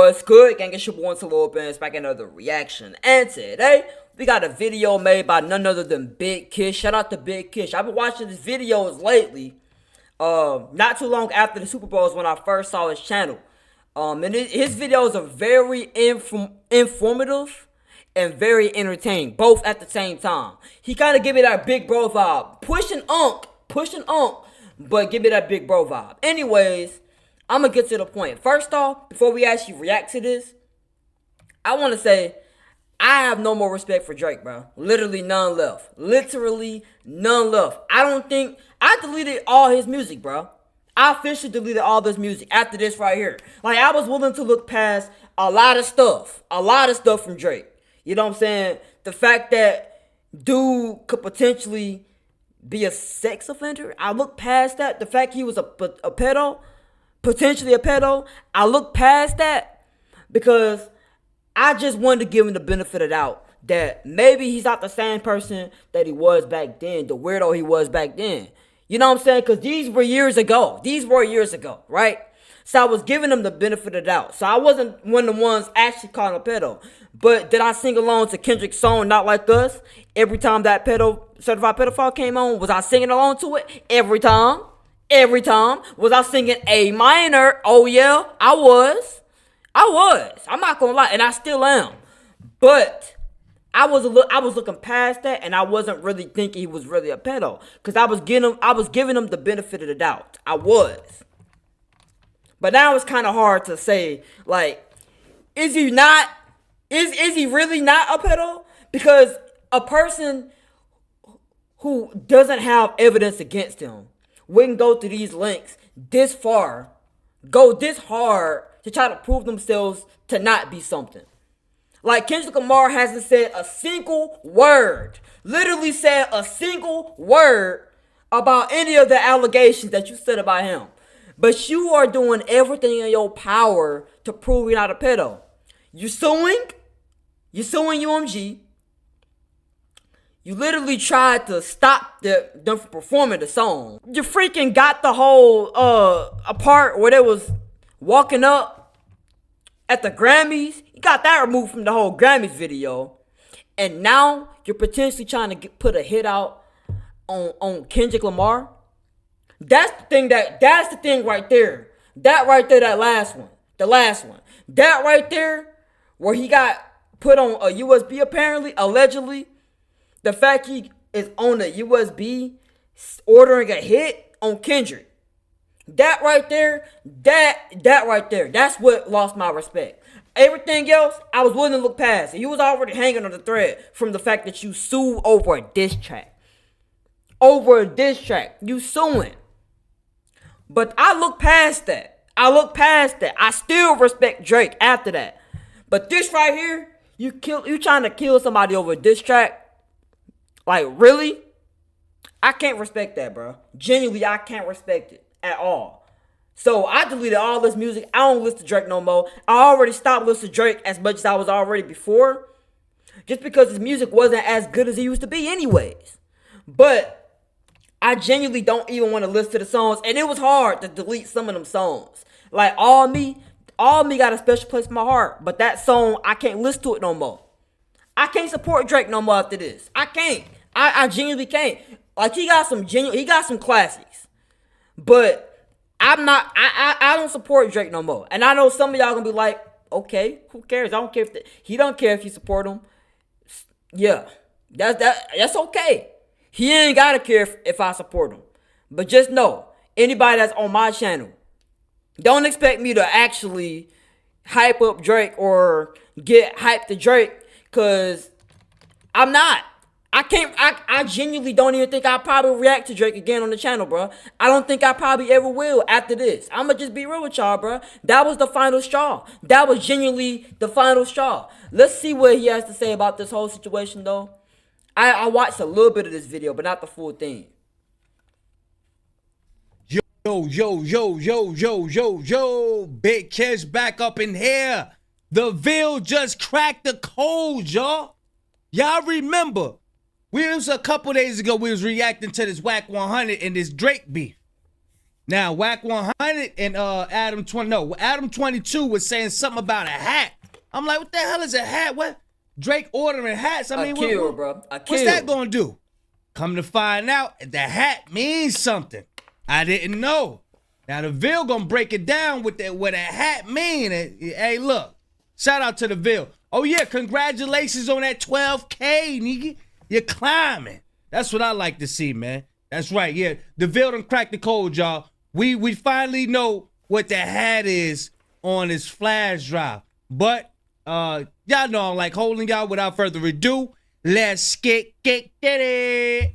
What's good, gang? It's your boy Lil Benz back in another reaction. And today, we got a video made by none other than Bigkish. Shout out to Bigkish. I've been watching his videos lately. Not too long after the Super Bowl is when I first saw his channel. And his videos are very informative and very entertaining, both at the same time. He kind of give me that big bro vibe. Pushing unk, but give me that big bro vibe. Anyways, I'm going to get to the point. First off, before we actually react to this, I want to say I have no more respect for Drake, bro. Literally none left. Literally none left. I deleted all his music, bro. I officially deleted all this music after this right here. Like, I was willing to look past a lot of stuff from Drake. You know what I'm saying? The fact that dude could potentially be a sex offender, I look past that. The fact he was a pedo, potentially a pedo, I look past that because I just wanted to give him the benefit of the doubt that maybe he's not the same person that he was back then, the weirdo he was back then. You know what I'm saying? Because these were years ago, right? So I was giving him the benefit of the doubt. So I wasn't one of the ones actually calling a pedo. But did I sing along to Kendrick's song, Not Like Us? Every time that certified pedophile came on, was I singing along to it? Every time. Was I singing A minor? Oh yeah, I was. I'm not gonna lie, and I still am. But I was looking past that, and I wasn't really thinking he was really a pedo, cause I was giving him the benefit of the doubt. I was. But now it's kind of hard to say, like, is he really not a pedo? Because a person who doesn't have evidence against him wouldn't go to these lengths this far, go this hard to try to prove themselves to not be something. Like, Kendrick Lamar hasn't said a single word, literally said a single word about any of the allegations that you said about him. But you are doing everything in your power to prove you're not a pedo. You're suing UMG. You literally tried to stop them from performing the song. You freaking got the whole a part where they was walking up at the Grammys. You got that removed from the whole Grammys video. And now you're potentially trying to put a hit out on Kendrick Lamar. That's the thing right there. That last one. That right there, where he got put on a USB apparently, allegedly. The fact he is on a USB ordering a hit on Kendrick. That right there, that's what lost my respect. Everything else, I was willing to look past. You was already hanging on the thread from the fact that you sued over a diss track. You suing. But I look past that. I still respect Drake after that. But this right here, you trying to kill somebody over a diss track? Like, really? I can't respect that, bro. Genuinely, I can't respect it at all. So I deleted all this music. I don't listen to Drake no more. I already stopped listening to Drake as much as I was already before, just because his music wasn't as good as it used to be anyways. But I genuinely don't even want to listen to the songs, and it was hard to delete some of them songs. Like, All Me got a special place in my heart, but that song, I can't listen to it no more. I can't support Drake no more after this. I can't. I genuinely can't. Like, he got some classics. But I don't support Drake no more. And I know some of y'all gonna be like, okay, who cares? I don't care he don't care if you support him. Yeah. That's okay. He ain't gotta care if I support him. But just know, anybody that's on my channel, don't expect me to actually hype up Drake or get hyped to Drake, because I'm not. I genuinely don't even think I'll probably react to Drake again on the channel, bro. I don't think I probably ever will after this. I'ma just be real with y'all, bro. That was the final straw. That was genuinely the final straw. Let's see what he has to say about this whole situation, though. I watched a little bit of this video, but not the full thing. Yo, Bigkish back up in here. The Ville just cracked the code, y'all. Y'all remember, we was a couple days ago, we was reacting to this Whack 100 and this Drake beef. Now, Whack 100 wanted, and Adam22 was saying something about a hat. I'm like, what the hell is a hat? What? Drake ordering hats? I mean, bro. What's that gonna do? Come to find out, the hat means something. I didn't know. Now the Ville gonna break it down with what a hat mean. Hey, look, shout out to the Ville. Oh yeah, congratulations on that 12K, nigga. You're climbing. That's what I like to see, man. That's right. Yeah, the Ville done cracked the code, y'all. We finally know what the hat is on his flash drive. But y'all know I'm like holding y'all. Without further ado, let's get it.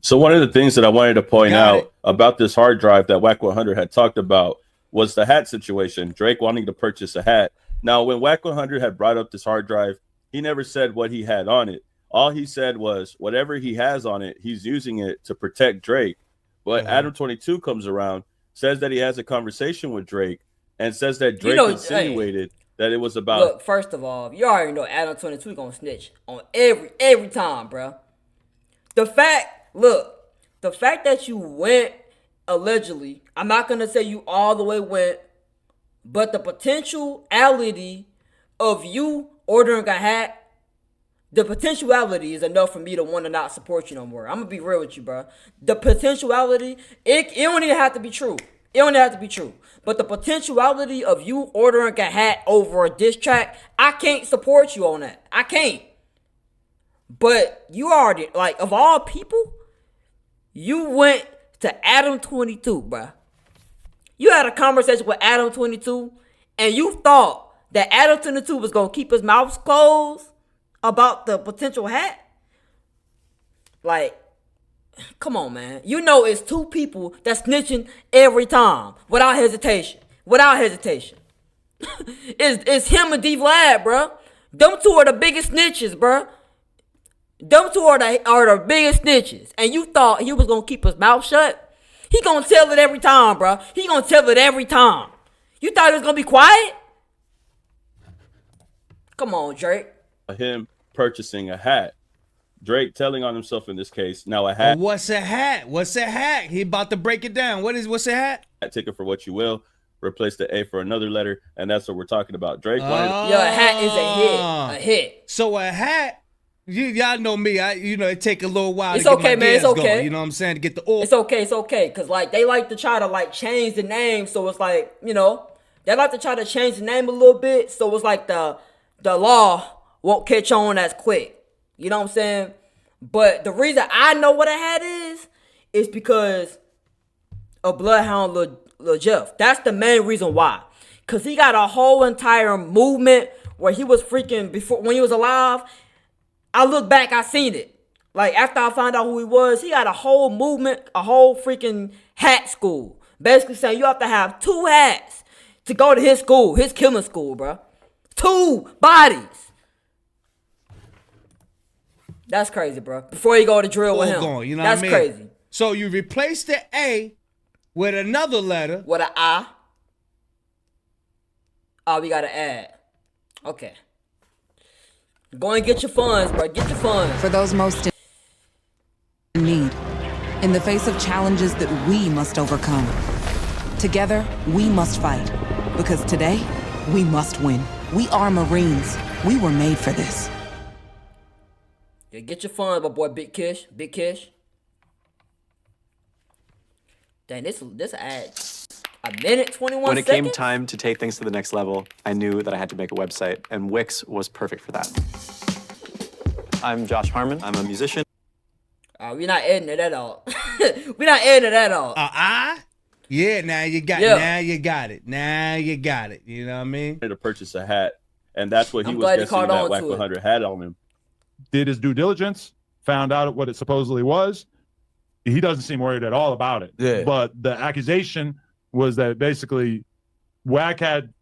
So one of the things that I wanted to point out about this hard drive that Wack 100 had talked about was the hat situation. Drake wanting to purchase a hat. Now, when Wack 100 had brought up this hard drive, he never said what he had on it. All he said was whatever he has on it, he's using it to protect Drake. But Adam22 comes around, says that he has a conversation with Drake, and says that Drake insinuated that it was about. Look, first of all, you already know Adam22 gonna snitch on every time, bro. The fact that you went allegedly, I'm not gonna say you all the way went, but the potentiality of you ordering a hat, the potentiality is enough for me to want to not support you no more. I'm gonna be real with you, bro. The potentiality, it don't even have to be true. It don't have to be true. But the potentiality of you ordering a hat over a diss track, I can't support you on that. I can't. But you already, like, of all people, you went to Adam22, bruh. You had a conversation with Adam22, and you thought that Adam22 was going to keep his mouth closed about the potential hat? Like, come on, man. You know it's two people that's snitching every time, without hesitation. Without hesitation. It's him and D Vlad, bruh. Them two are the biggest snitches, bruh. Them two are the biggest snitches. And you thought he was going to keep his mouth shut? He going to tell it every time, bro. He going to tell it every time. You thought he was going to be quiet? Come on, Drake. Him purchasing a hat. Drake telling on himself in this case. Now a hat. What's a hat? What's a hat? He about to break it down. What's a hat? Take it for what you will. Replace the A for another letter. And that's what we're talking about. Drake wanted. Yo, a hat is a hit. A hit. So a hat. Y'all know me. It take a little while. It's to get okay, my man. It's okay. Going, you know what I'm saying? To get the oil. It's okay. Cause like they like to try to like change the name, so it's like they like to try to change the name a little bit, so it's like the law won't catch on as quick. You know what I'm saying? But the reason I know what a hat is because of Bloodhound Lil Jeff. That's the main reason why. Cause he got a whole entire movement where he was freaking before when he was alive. I look back, I seen it. Like, after I found out who he was, he got a whole movement, a whole freaking hat school. Basically saying you have to have 2 hats to go to his school, his killing school, bro. 2 bodies. That's crazy, bro. Before you go to drill with him. You know That's what I mean? crazy. So you replace the A with another letter. With an I. Oh, we got to add. Okay. Go and get your funds, bro. Get your funds. For those most in need, in the face of challenges that we must overcome. Together, we must fight. Because today, we must win. We are Marines. We were made for this. Yeah, get your funds, my boy Bigkish. Bigkish. Dang, this ad. A minute, 21 When seconds? it came time to take things to the next level, I knew that I had to make a website, and Wix was perfect for that. I'm Josh Harmon. I'm a musician. We're not editing it at all. We're not editing it at all. Yeah, now you got it. Now you got it. Now you got it. You know what I mean? To purchase a hat, and that's what he I'm was glad he guessing caught that on Wack to it. 100 had on him. Did his due diligence, found out what it supposedly was. He doesn't seem worried at all about it. Yeah. But the accusation was that basically Wack had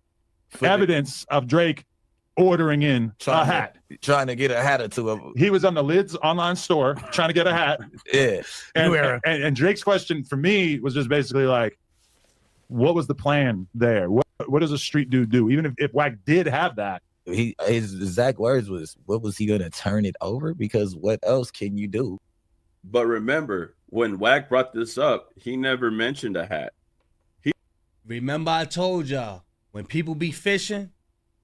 evidence of Drake ordering in a hat. Trying to get a hat or two. He was on the Lids online store trying to get a hat. Yeah. And Drake's question for me was just basically like, what was the plan there? What does a street dude do? Even if Wack did have that. His exact words was, what was he going to turn it over? Because what else can you do? But remember, when Wack brought this up, he never mentioned a hat. remember I told y'all, when people be fishing,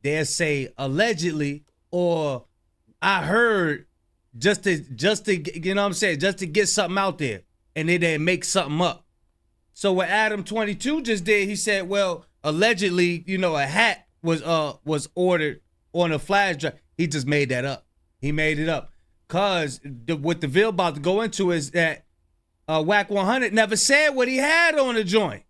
they'll say allegedly or I heard just to you know what I'm saying, just to get something out there, and then they make something up. So what ADAM22 just did, he said, well, allegedly, you know, a hat was ordered on a flash drive. He just made that up. He made it up. Cause what the Ville about to go into is that Wack 100 never said what he had on the joint.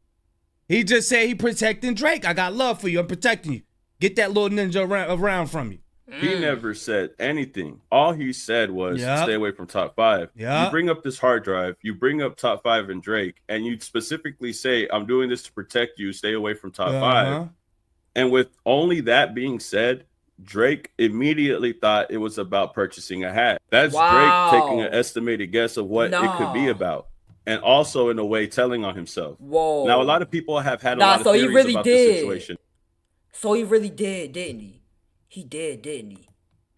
He just said he protecting Drake. I got love for you. I'm protecting you. Get that little ninja around from you. He never said anything. All he said was stay away from top 5. Yep. You bring up this hard drive, you bring up top 5 and Drake, and you specifically say, I'm doing this to protect you, stay away from top 5. And with only that being said, Drake immediately thought it was about purchasing a hat. That's Drake taking an estimated guess of what it could be about. And also, in a way, telling on himself. Whoa. Now, a lot of people have had a lot of theories about this situation. So he really did, didn't he? He did, didn't he?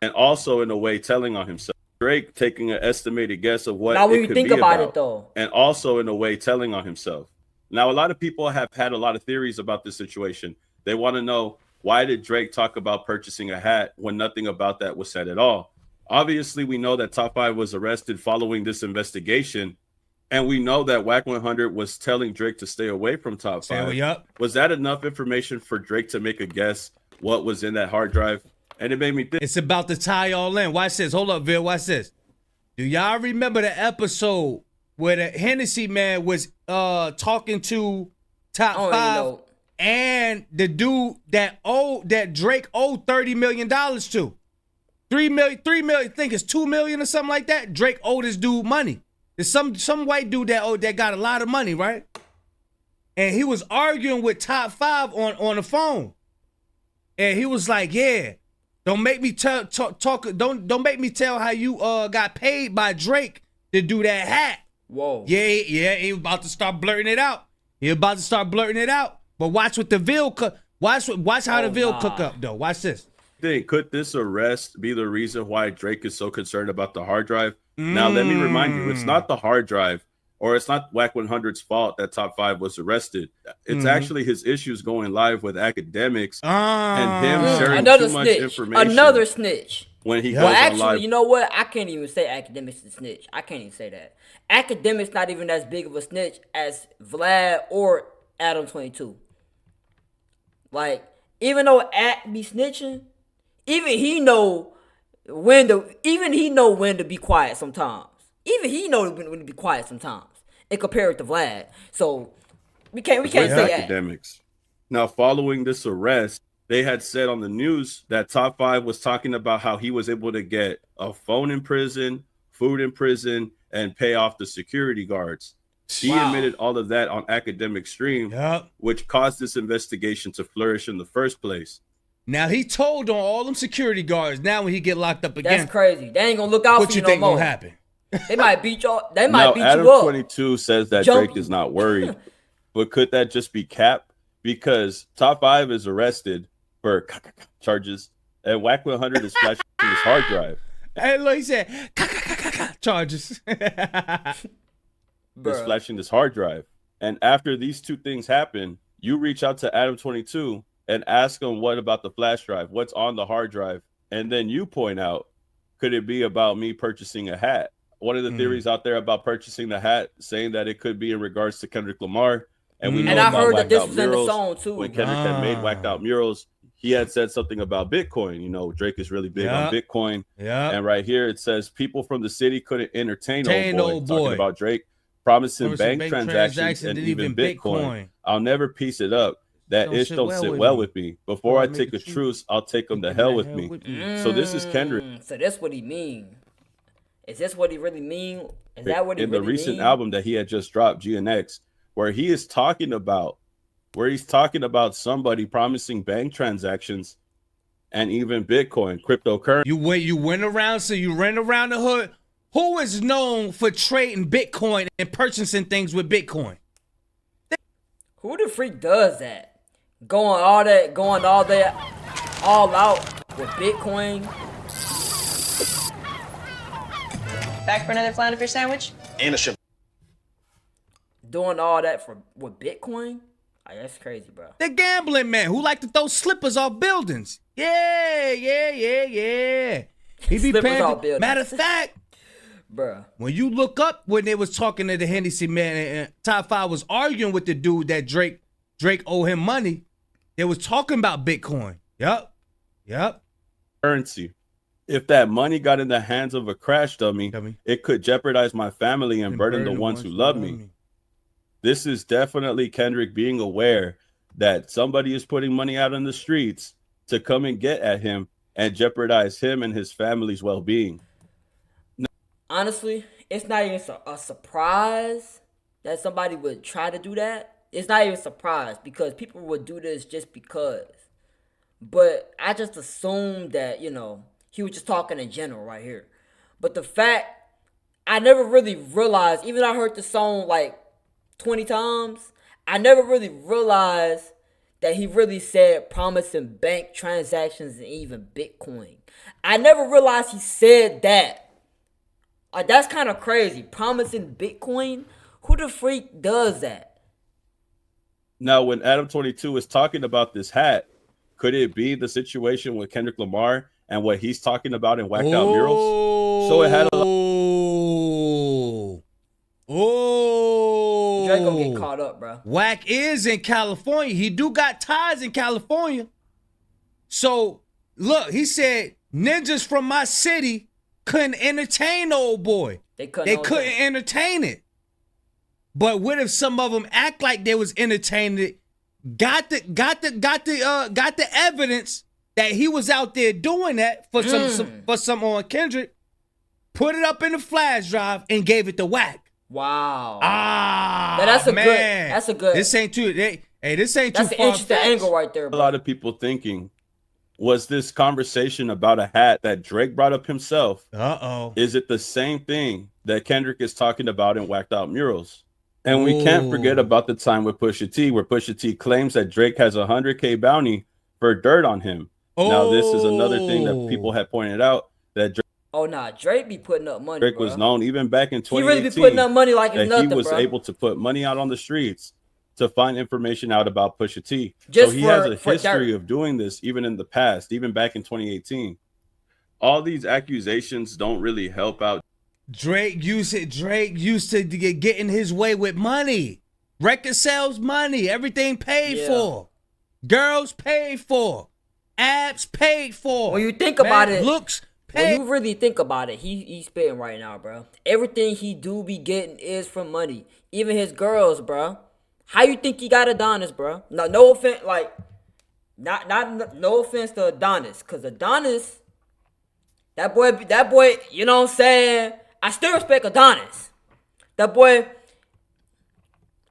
And also, in a way, telling on himself. Drake taking an estimated guess of what now, when it you could think be about about. it, though. And also, in a way, telling on himself. Now, a lot of people have had a lot of theories about this situation. They want to know, why did Drake talk about purchasing a hat when nothing about that was said at all? Obviously, we know that Top 5 was arrested following this investigation. And we know that Wack 100 was telling Drake to stay away from top 5. Was that enough information for Drake to make a guess what was in that hard drive? And it made me think. It's about to tie y'all in. Watch this. Hold up, Ville. Watch this. Do y'all remember the episode where the Hennessy man was talking to top 5 and the dude that Drake owed $30 million to? 3 million, I think it's 2 million or something like that. Drake owed this dude money. There's some white dude that got a lot of money, right? And he was arguing with top 5 on the phone. And he was like, yeah, don't make me don't make me tell how you got paid by Drake to do that hat. Whoa. Yeah, he was about to start blurting it out. But watch what the Ville watch how the Ville cook up though. Watch this. Could this arrest be the reason why Drake is so concerned about the hard drive? Now, let me remind you, it's not the hard drive, or it's not Wack 100's fault that top 5 was arrested. It's actually his issues going live with academics and him sharing too much information. Another snitch. When he goes on live. You know what? I can't even say Academics is a snitch. I can't even say that. Academics not even as big of a snitch as Vlad or ADAM22. Like, even though At be snitching, even he know when to be quiet sometimes. Even he know when to be quiet sometimes. And compare it to Vlad. So we can't say Academics. Now, following this arrest, they had said on the news that top 5 was talking about how he was able to get a phone in prison, food in prison, and pay off the security guards. He admitted all of that on Academic Stream, which caused this investigation to flourish in the first place. Now he told on all them security guards. Now when he get locked up again, that's crazy. They ain't gonna look out for you no more. What you think gonna happen? They might beat you. They might beat you up. ADAM22 says that Drake is not worried, but could that just be cap? Because top 5 is arrested for charges, and Wack 100 is flashing his hard drive. Hey, look, he said charges. Is flashing this hard drive, and after these two things happen, you reach out to ADAM22 and ask him what about the flash drive, what's on the hard drive, and then you point out, could it be about me purchasing a hat? One of the theories out there about purchasing the hat, saying that it could be in regards to Kendrick Lamar, and we know and I heard that this was murals. in the song too. When Kendrick had made whacked out murals, he had said something about Bitcoin. You know, Drake is really big on Bitcoin. And right here it says people from the city couldn't entertain old boy. Talking about Drake promising bank transactions and even Bitcoin. I'll never piece it up. That ish don't sit well with me. Before I take a truce, I'll take them to hell with me. So this is Kendrick. So that's what he mean. Is this what he really mean? Is that what he really mean? In the recent album that he had just dropped, GNX, where he's talking about somebody promising bank transactions and even Bitcoin, cryptocurrency. You went around the hood. Who is known for trading Bitcoin and purchasing things with Bitcoin? Who the freak does that? Going all out with Bitcoin. Back for another flounder fish sandwich? Doing all that with Bitcoin? That's crazy, bro. The gambling man who like to throw slippers off buildings. Yeah. He be Slippers paying. off buildings. Matter of fact, Bruh. when you look up when they was talking to the Hennessy man and Top 5 was arguing with the dude that Drake owe him money, they was talking about Bitcoin. Yep. Currency. If that money got in the hands of a crash dummy, it could jeopardize my family and burden the ones who love me. This is definitely Kendrick being aware that somebody is putting money out on the streets to come and get at him and jeopardize him and his family's well-being. Honestly, it's not even a surprise that somebody would try to do that. It's not even a surprise because people would do this just because. But I just assumed that, you know, he was just talking in general right here. But the fact, I never really realized, even though I heard the song like 20 times, I never really realized that he really said promising bank transactions and even Bitcoin. I never realized he said that. Like, that's kind of crazy. Promising Bitcoin? Who the freak does that? Now, when ADAM22 is talking about this hat, could it be the situation with Kendrick Lamar and what he's talking about in Whacked Out Murals? So it had a Drake gonna get caught up, bro. Wack is in California. He do got ties in California. So, look, he said, ninjas from my city couldn't entertain the old boy. They couldn't entertain it. But what if some of them act like they was entertaining it, got the evidence that he was out there doing that for some on Kendrick, put it up in the flash drive and gave it to Wack. Wow. That's a good. This ain't too. This ain't too far. That's an interesting angle right there, bro. A lot of people thinking, was this conversation about a hat that Drake brought up himself? Is it the same thing that Kendrick is talking about in Whacked Out Murals? And we can't forget about the time with Pusha T, where Pusha T claims that Drake has a 100K bounty for dirt on him. Now, this is another thing that people have pointed out, that Drake be putting up money. Drake was known even back in 2018. He really be putting up money like it's nothing, he was bro. able to put money out on the streets to find information out about Pusha T. Just so he has a history of doing this even in the past, even back in 2018. All these accusations don't really help out. Drake used to getting his way with money. Record sales money. Everything paid for. Girls paid for. Abs paid for. When you think about it, looks paid. When you really think about it, he's spitting right now, bro. Everything he do be getting is from money. Even his girls, bro. How you think he got Adonis, bro? No offense, like, no offense to Adonis, cause Adonis, that boy, you know what I'm saying? I still respect Adonis. That boy,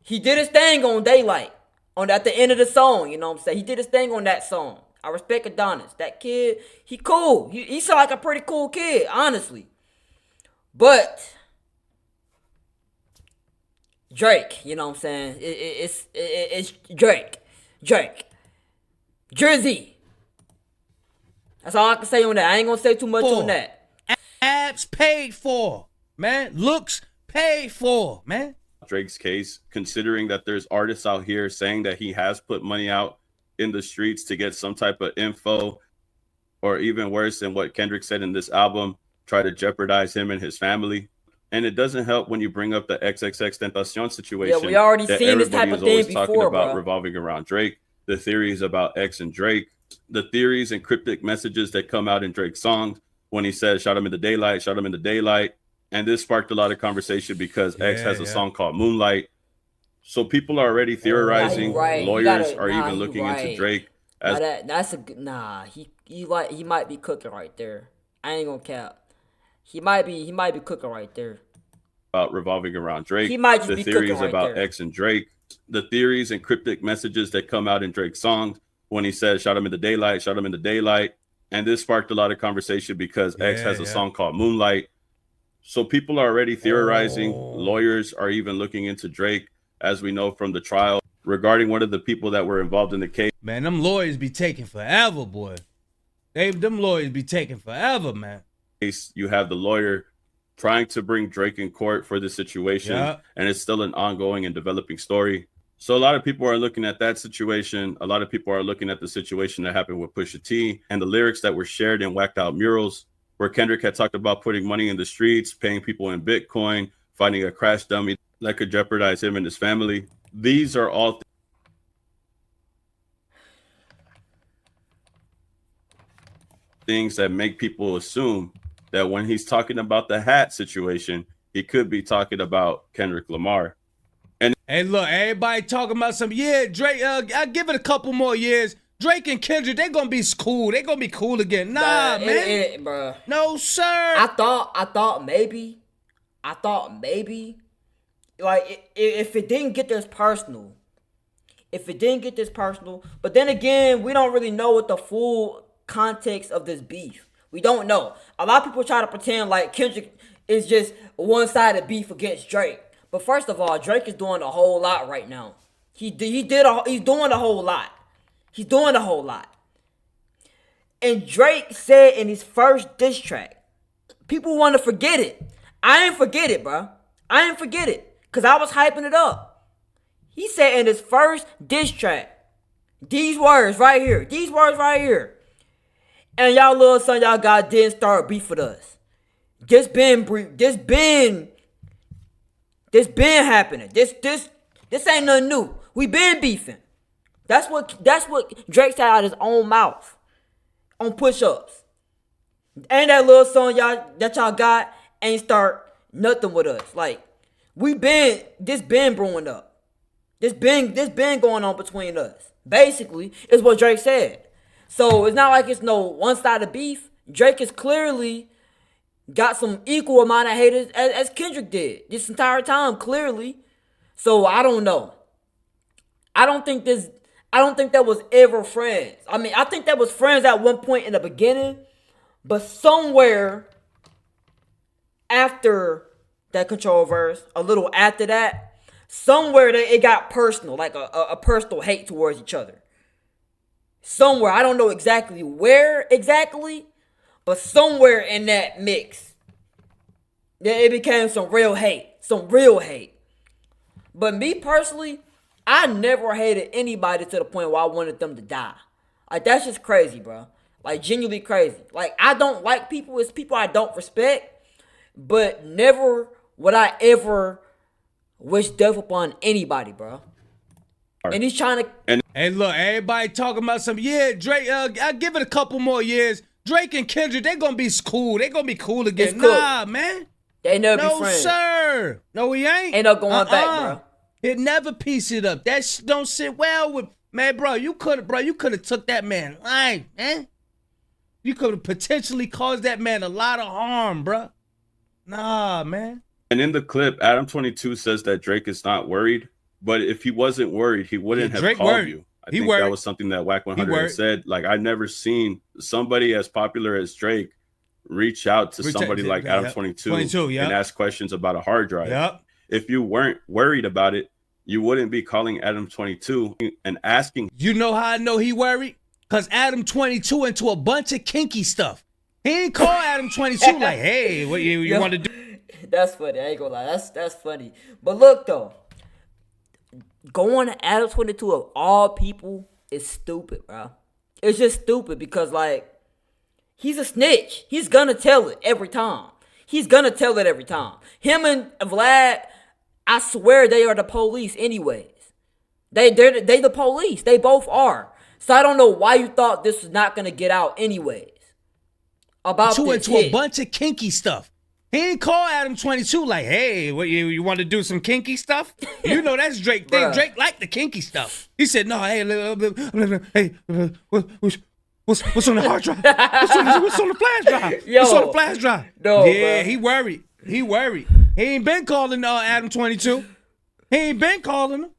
he did his thing on Daylight, at the end of the song, you know what I'm saying? He did his thing on that song. I respect Adonis. That kid, he cool. He sound like a pretty cool kid, honestly. But Drake, you know what I'm saying? It's Drake. Drizzy. That's all I can say on that. I ain't gonna say too much on that. Abs paid for, man. Looks paid for, man. Drake's case, considering that there's artists out here saying that he has put money out in the streets to get some type of info, or even worse than what Kendrick said in this album, try to jeopardize him and his family. And it doesn't help when you bring up the XXXTentacion situation. Yeah, we already seen this type of thing before, talking about bro. Revolving around Drake, the theories about X and Drake, the theories and cryptic messages that come out in Drake's songs when he says, shot him in the daylight, shot him in the daylight. And this sparked a lot of conversation because X has a song called Moonlight. So people are already theorizing. Lawyers are even looking into Drake. He might be cooking right there. I ain't gonna cap. He might be cooking right there. About revolving around Drake. He might just the be theories cooking right about there. X and Drake, the theories and cryptic messages that come out in Drake's songs when he says, shot him in the daylight, shot him in the daylight. And this sparked a lot of conversation because X has a song called Moonlight. So people are already theorizing. Lawyers are even looking into Drake, as we know from the trial, regarding one of the people that were involved in the case. Man, them lawyers be taking forever, boy. Them lawyers be taking forever, man. You have the lawyer trying to bring Drake in court for the situation, and it's still an ongoing and developing story. So a lot of people are looking at that situation. A lot of people are looking at the situation that happened with Pusha T and the lyrics that were shared in Whacked Out Murals, where Kendrick had talked about putting money in the streets, paying people in Bitcoin, finding a crash dummy that could jeopardize him and his family. These are all things that make people assume that when he's talking about the hat situation, he could be talking about Kendrick Lamar. Hey, look, everybody talking about Drake, I'll give it a couple more years. Drake and Kendrick, they gonna be cool. They gonna be cool again. Nah, man. Bruh. No, sir. I thought maybe, like, if it didn't get this personal, but then again, we don't really know what the full context of this beef. We don't know. A lot of people try to pretend like Kendrick is just one-sided beef against Drake. But first of all, Drake is doing a whole lot right now. He's doing a whole lot. He's doing a whole lot. And Drake said in his first diss track, people want to forget it. I ain't forget it, bro. I ain't forget it. Because I was hyping it up. He said in his first diss track, these words right here. And y'all little son, y'all got didn't start beef with us. This been happening. This ain't nothing new. We been beefing. That's what Drake said out of his own mouth on push-ups. And that little song y'all got ain't start nothing with us. Like, this been brewing up. This been going on between us. Basically, is what Drake said. So it's not like it's no one-sided beef. Drake is clearly got some equal amount of haters as Kendrick did this entire time, clearly. So I don't know. I don't think that was ever friends. I mean, I think that was friends at one point in the beginning, but somewhere after that Control verse, a little after that, somewhere it got personal, like a personal hate towards each other. Somewhere, I don't know exactly where but somewhere in that mix, it became some real hate. But me personally, I never hated anybody to the point where I wanted them to die. Like, that's just crazy, bro. Like, genuinely crazy. Like, I don't like people. It's people I don't respect. But never would I ever wish death upon anybody, bro. And he's trying to... Hey, look, everybody talking about Drake, I'll give it a couple more years. Drake and Kendrick, they gonna be cool. They gonna be cool again. Cool. Nah, man. They never be friends. No, sir. No, we ain't. Ain't no going back, bro. It never piece it up. That don't sit well with... Man, bro, you could have took that man life, man. You could have potentially caused that man a lot of harm, bro. Nah, man. And in the clip, ADAM22 says that Drake is not worried. But if he wasn't worried, he wouldn't have called worried. you. I think that was something that Wack 100 had said. Like, I've never seen somebody as popular as Drake reach out to somebody like ADAM22 and ask questions about a hard drive. Yep. If you weren't worried about it, you wouldn't be calling ADAM22 and asking. You know how I know he worried? Because ADAM22 into a bunch of kinky stuff. He ain't call ADAM22 like, hey, what you want to do? That's funny. I ain't gonna lie. That's funny. But look, though. Going to ADAM22 of all people is stupid, bro. It's just stupid because, like, he's a snitch. He's gonna tell it every time. Him and Vlad, I swear they are the police anyways. They the police. They both are. So I don't know why you thought this was not gonna get out anyways. About this into a bunch of kinky stuff. He ain't call ADAM22 like, hey, what you want to do some kinky stuff? You know that's Drake thing. Drake like the kinky stuff. He said, no, hey, what's on the hard drive? What's on the flash drive? What's on the flash drive? No, yeah, bro. He worried. He ain't been calling ADAM22. He ain't been calling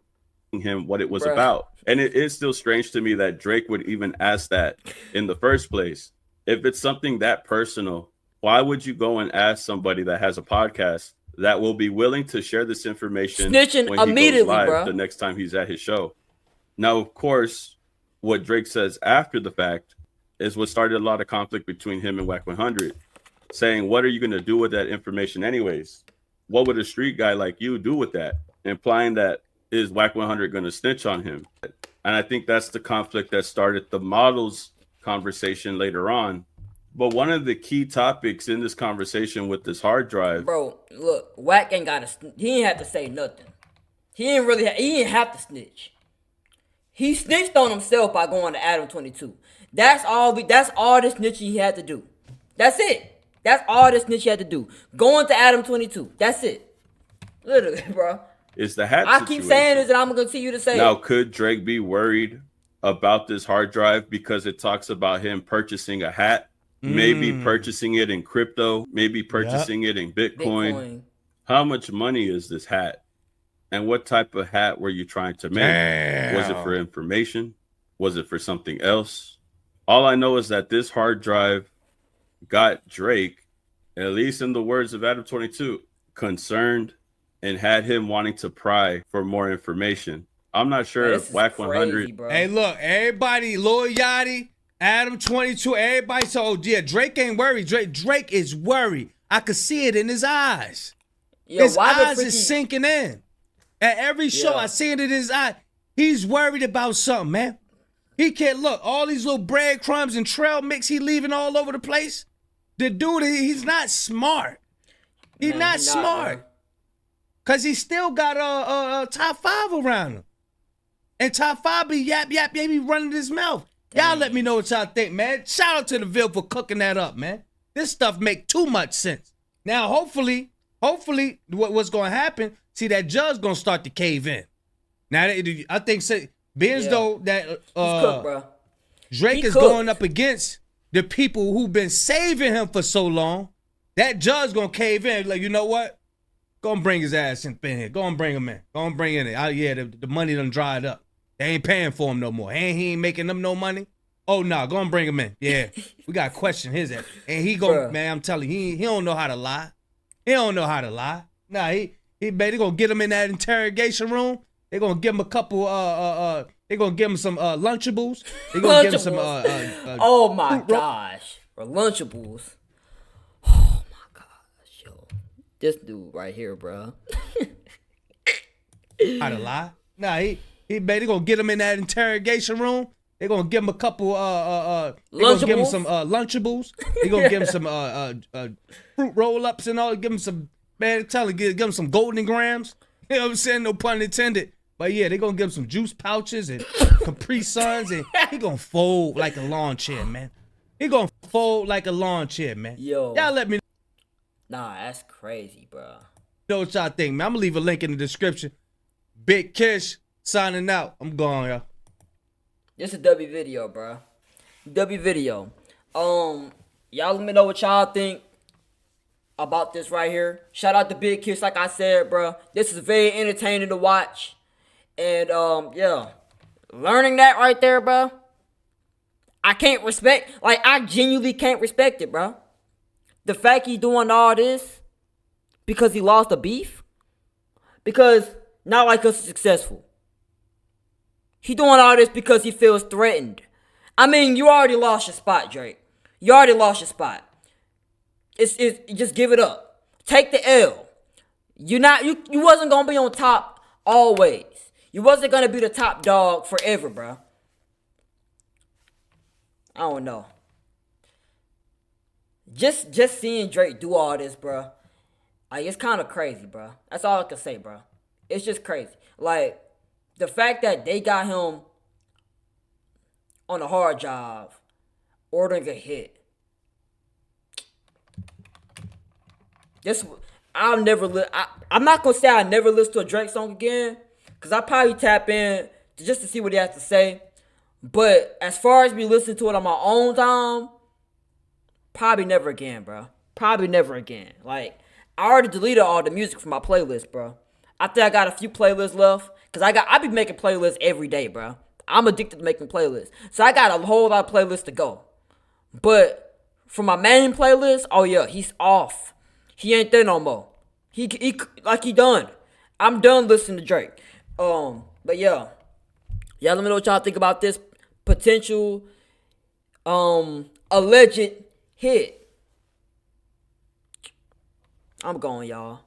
him what it was about. And it is still strange to me that Drake would even ask that in the first place. If it's something that personal, why would you go and ask somebody that has a podcast that will be willing to share this information snitching when he immediately, goes live bro. The next time he's at his show? Now, of course, what Drake says after the fact is what started a lot of conflict between him and Wack 100, saying, what are you going to do with that information anyways? What would a street guy like you do with that? Implying that is Whack 100 going to snitch on him? And I think that's the conflict that started the models conversation later on. But one of the key topics in this conversation with this hard drive, Bro, look, Whack ain't got to. He ain't have to say nothing. He didn't have to snitch. He snitched on himself by going to ADAM22. That's all the snitching he had to do. That's it. That's all the snitch he had to do. Going to ADAM22. That's it. Literally, bro. is the hat I situation. keep saying this and I'm gonna continue to say Now, it. could Drake be worried about this hard drive because it talks about him purchasing a hat, maybe purchasing it in crypto, maybe purchasing it in Bitcoin? How much money is this hat? And what type of hat were you trying to make? Damn. Was it for information? Was it for something else? All I know is that this hard drive got Drake, at least in the words of ADAM22, concerned and had him wanting to pry for more information. I'm not sure if Whack 100. Hey, look, everybody, Lil Yachty, ADAM22, everybody. So, oh, yeah, Drake ain't worried. Drake is worried. I could see it in his eyes. Yo, His why the eyes is freaking- sinking in. At every show, I see it in his eye. He's worried about something, man. He can't look. All these little breadcrumbs and trail mix he leaving all over the place. The dude, he's not smart. He's not smart. Bro. Because he still got a top 5 around him. And top 5 be yap, be running his mouth. Y'all let me know what y'all think, man. Shout out to the Ville for cooking that up, man. This stuff make too much sense. Now, hopefully, what's going to happen, see, that judge going to start to cave in. Now, I think, though, that cooked, bro. Drake is going up against the people who've been saving him for so long. That judge going to cave in. Like, you know what? Go and bring his ass in here. Go and bring him in. Go and bring him in. Yeah, the money done dried up. They ain't paying for him no more. And he ain't making them no money. Oh, no, go and bring him in. Yeah, we got to question his ass. And he go, man, I'm telling you, he don't know how to lie. He don't know how to lie. Nah, they gonna get him in that interrogation room. They gonna give him a couple, they gonna give him some Lunchables. They gonna give him some, oh my gosh. For Lunchables. Oh my gosh, yo. This dude right here, bro. How to lie? Nah, they gonna get him in that interrogation room. They gonna give him a couple, they gonna give him some Lunchables. They gonna give him some fruit roll-ups and all. Give him some, man, give him some golden grams. You know what I'm saying? No pun intended. But yeah, they gonna give him some juice pouches and Capri Suns, and he gonna fold like a lawn chair, man. He gonna fold like a lawn chair, man. Yo. Y'all let me Nah, that's crazy, bro. know what y'all think, man. I'm gonna leave a link in the description. Bigkish signing out. I'm gone, y'all. This is W video, bro. W video. Y'all let me know what y'all think about this right here. Shout out to Bigkish, like I said, bro. This is very entertaining to watch. And yeah. Learning that right there, bro. I genuinely can't respect it, bro. The fact he doing all this because he lost a beef. Because not like us successful. He doing all this because he feels threatened. I mean, you already lost your spot, Drake. You already lost your spot. It's just give it up. Take the L. You wasn't gonna be on top always. You wasn't gonna be the top dog forever, bro. I don't know. Just seeing Drake do all this, bro. Like, it's kind of crazy, bro. That's all I can say, bro. It's just crazy. Like, the fact that they got him on a hard job, ordering a hit. I'm not gonna say I never listen to a Drake song again, cause I probably tap in just to see what he has to say. But as far as me listening to it on my own time, probably never again, bro. Probably never again. Like, I already deleted all the music from my playlist, bro. I think I got a few playlists left, cause I be making playlists every day, bro. I'm addicted to making playlists, so I got a whole lot of playlists to go. But for my main playlist, oh yeah, he's off. He ain't there no more. He done. I'm done listening to Drake. But yeah, let me know what y'all think about this potential, alleged hit. I'm going, y'all.